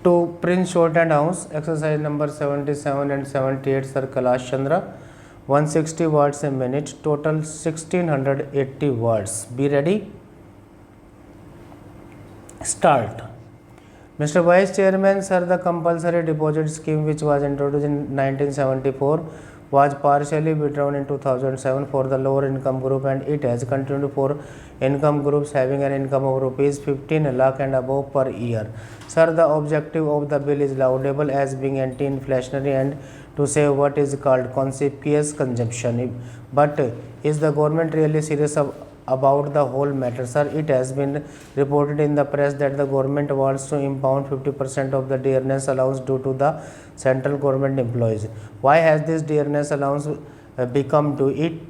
To Prince Shorthand House, exercise number 77 and 78, Sir Kailash Chandra, 160 words a minute, total 1680 words. Be ready? Start. Mr. Vice Chairman, sir, the compulsory deposit scheme which was introduced in 1974 was partially withdrawn in 2007 for the lower income group, and it has continued for income groups having an income of rupees 15 lakh and above per year. Sir, the objective of the bill is laudable as being anti-inflationary and to save what is called conspicuous consumption. But is the government really serious about the whole matter? Sir, it has been reported in the press that the government wants to impound 50% of the dearness allowance due to the central government employees. Why has this dearness allowance become due? It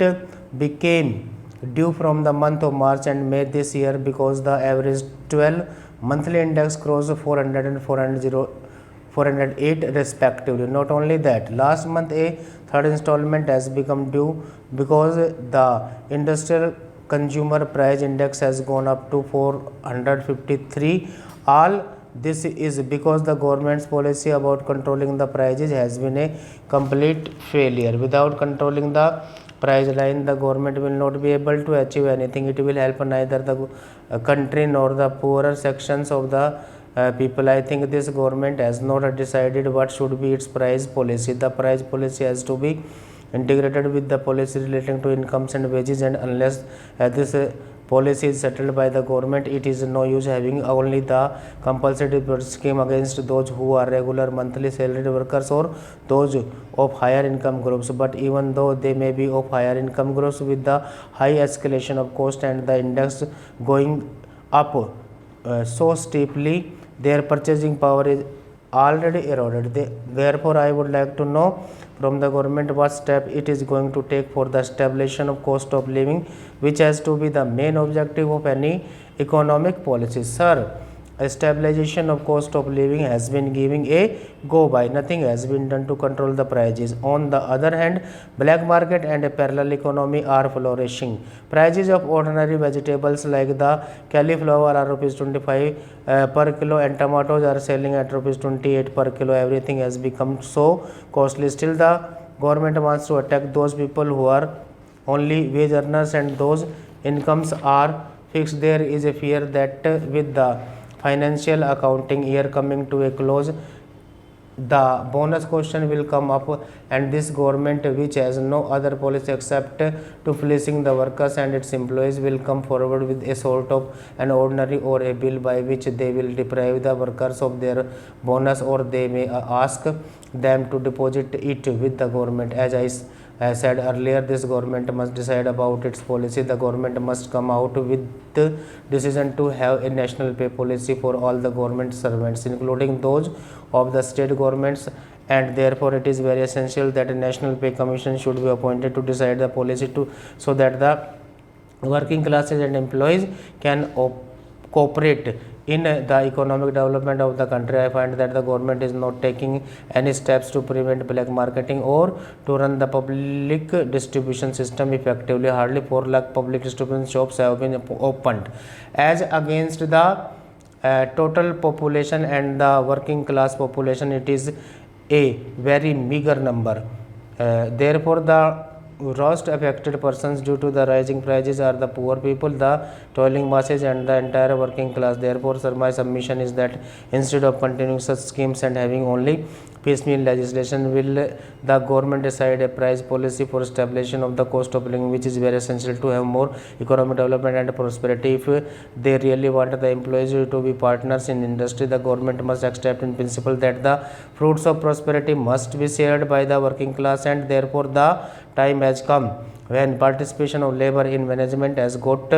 became due from the month of March and May this year because the average 12 monthly index crossed 400 and 408 respectively. Not only that, last month a third installment has become due because the industrial consumer price index has gone up to 453. All this is because the government's policy about controlling the prices has been a complete failure. Without controlling the price line, the government will not be able to achieve anything. It will help neither the country nor the poorer sections of the people. I think this government has not decided what should be its price policy. The price policy has to be integrated with the policy relating to incomes and wages, and unless this policy is settled by the government, it is no use having only the compulsory deposit scheme against those who are regular monthly salaried workers or those of higher income groups. But even though they may be of higher income groups, with the high escalation of cost and the index going up so steeply, their purchasing power is already eroded. Therefore, I would like to know from the government what step it is going to take for the establishment of cost of living, which has to be the main objective of any economic policy. Sir, establishment of cost of living has been giving a go by. Nothing has been done to control the prices. On the other hand, black market and a parallel economy are flourishing. Prices of ordinary vegetables like the cauliflower are rupees 25 per kilo, and tomatoes are selling at rupees 28 per kilo. Everything has become so costly. Still, the government wants to attack those people who are only wage earners and those incomes are fixed. There is a fear that with the financial accounting year coming to a close, the bonus question will come up, and this government, which has no other policy except to fleecing the workers and its employees, will come forward with a sort of an ordinary or a bill by which they will deprive the workers of their bonus, or they may ask them to deposit it with the government. As I said earlier, this government must decide about its policy. The government must come out with the decision to have a national pay policy for all the government servants, including those of the state governments, and therefore it is very essential that a national pay commission should be appointed to decide the policy so that the working classes and employees can cooperate in the economic development of the country. I find that the government is not taking any steps to prevent black marketing or to run the public distribution system effectively. Hardly 4 lakh public distribution shops have been opened. As against the total population and the working class population, it is a very meager number. Therefore, the worst affected persons due to the rising prices are the poor people, the toiling masses, and the entire working class. Therefore, sir, my submission is that instead of continuing such schemes and having only piecemeal legislation, will the government decide a price policy for establishment of the cost of living, which is very essential to have more economic development and prosperity. If they really want the employees to be partners in industry, the government must accept in principle that the fruits of prosperity must be shared by the working class, and therefore the time has come when participation of labor in management has got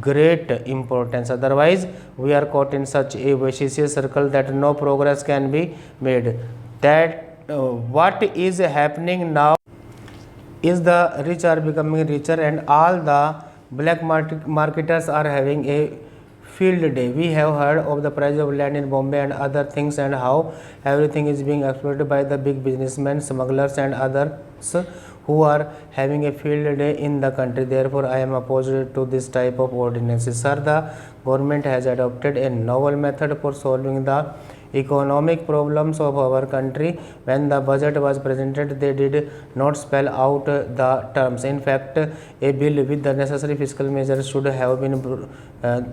great importance. Otherwise, we are caught in such a vicious circle that no progress can be made. That what is happening now is the rich are becoming richer and all the black marketers are having a field day. We have heard of the price of land in Bombay and other things, and how everything is being exploited by the big businessmen, smugglers, and others who are having a field day in the country. Therefore, I am opposed to this type of ordinances. Sir, the government has adopted a novel method for solving the economic problems of our country. When the budget was presented, they did not spell out the terms. In fact, a bill with the necessary fiscal measures should have been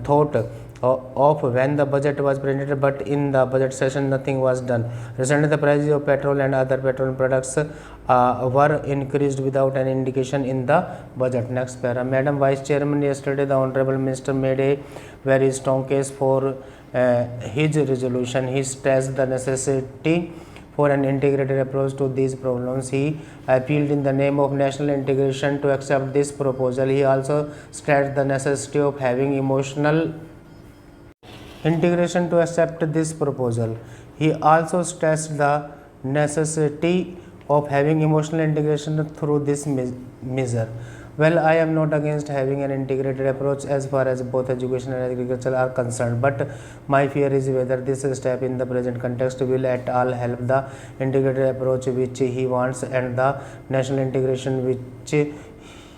thought of when the budget was presented, but in the budget session nothing was done. Recently, the prices of petrol and other petroleum products were increased without any indication in the budget. Next para. Madam Vice Chairman, yesterday the Honorable Minister made a very strong case for his resolution. He stressed the necessity for an integrated approach to these problems. He appealed in the name of national integration to accept this proposal. He also stressed the necessity of having emotional integration to accept this proposal. He also stressed the necessity of having emotional integration through this measure. Well, I am not against having an integrated approach as far as both education and agriculture are concerned, but my fear is whether this step in the present context will at all help the integrated approach which he wants and the national integration which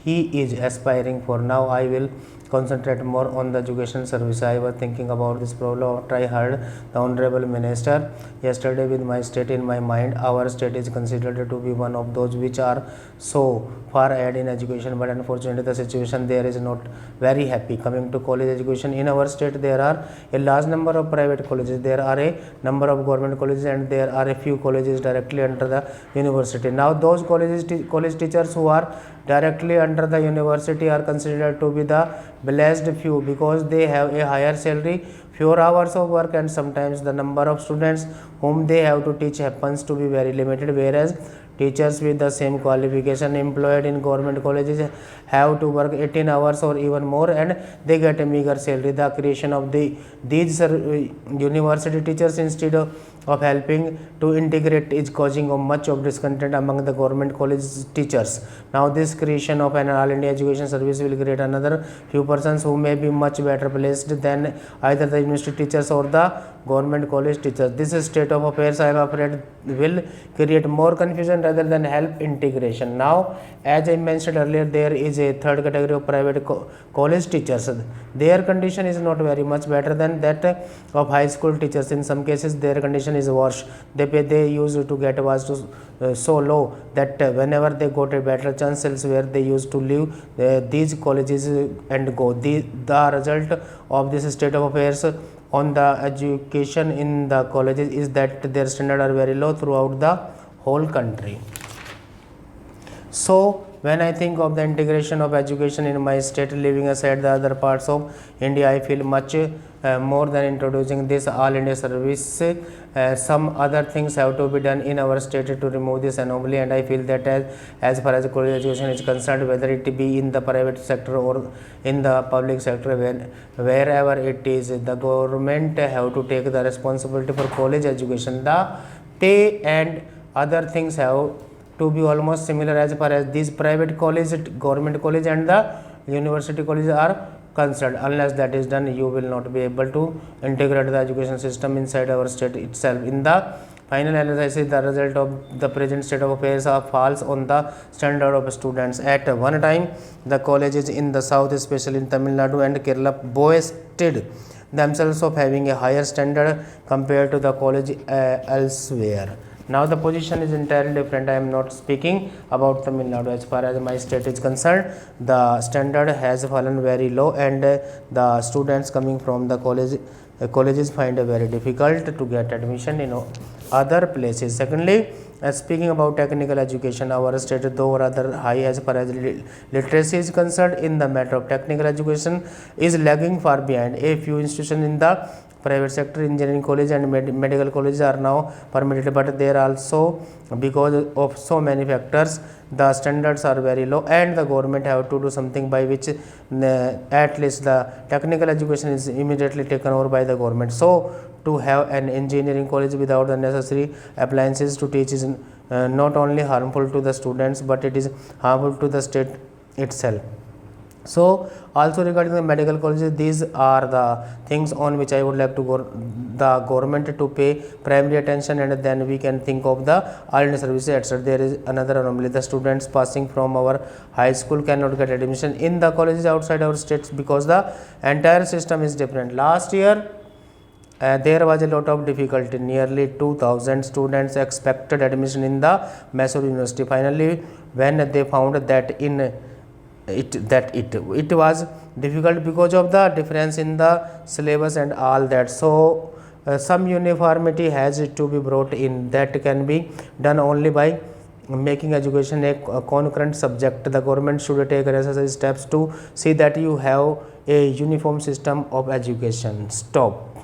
he is aspiring for. Now I will concentrate more on the education service. I was thinking about this problem after I heard the Honorable Minister yesterday with my state in my mind. Our state is considered to be one of those which are so far ahead in education, but unfortunately the situation there is not very happy. Coming to college education, in our state there are a large number of private colleges, there are a number of government colleges, and there are a few colleges directly under the university. Now those college teachers who are directly under the university are considered to be the blessed few, because they have a higher salary, fewer hours of work, and sometimes the number of students whom they have to teach happens to be very limited, whereas teachers with the same qualification employed in government colleges have to work 18 hours or even more, and they get a meager salary. The creation of these university teachers instead of helping to integrate is causing much of discontent among the government college teachers. Now this creation of an all India education service will create another few persons who may be much better placed than either the university teachers or the government college teachers. This state of affairs, I am afraid, will create more confusion rather than help integration. Now, as I mentioned earlier, there is a third category of private college teachers. Their condition is not very much better than that of high school teachers. In some cases, their condition is worse. They used to get was so low that whenever they got a better chance elsewhere, they used to leave these colleges and go. The result of this state of affairs on the education in the colleges is that their standards are very low throughout the whole country. So when I think of the integration of education in my state, leaving aside the other parts of India, I feel much more than introducing this all India service. Some other things have to be done in our state to remove this anomaly, and I feel that as far as college education is concerned, whether it be in the private sector or in the public sector, wherever it is, the government have to take the responsibility for college education. The pay and other things have to be almost similar as far as these private college, government college and the university colleges are concerned. Unless that is done, you will not be able to integrate the education system inside our state itself. In the final analysis, the result of the present state of affairs falls on the standard of students. At one time, the colleges in the south, especially in Tamil Nadu and Kerala, boasted themselves of having a higher standard compared to the college elsewhere. Now the position is entirely different. I am not speaking about Tamil Nadu. As far as my state is concerned, the standard has fallen very low, and the students coming from the colleges find it very difficult to get admission in other places. Secondly, speaking about technical education, our state, though rather high as far as literacy is concerned, in the matter of technical education is lagging far behind. A few institutions in the private sector, engineering college and medical colleges are now permitted, but there also, because of so many factors, the standards are very low, and the government have to do something by which at least the technical education is immediately taken over by the government. So to have an engineering college without the necessary appliances to teach is not only harmful to the students, but it is harmful to the state itself. So also regarding the medical colleges, these are the things on which I would like to the government to pay primary attention, and then we can think of the all India services, etc. There is another anomaly: the students passing from our high school cannot get admission in the colleges outside our states because the entire system is different. Last year, There was a lot of difficulty. Nearly 2,000 students expected admission in the Mysore University. Finally, when they found that it was difficult because of the difference in the syllabus and all that. So some uniformity has to be brought in. That can be done only by making education a concurrent subject. The government should take necessary steps to see that you have a uniform system of education. Stop.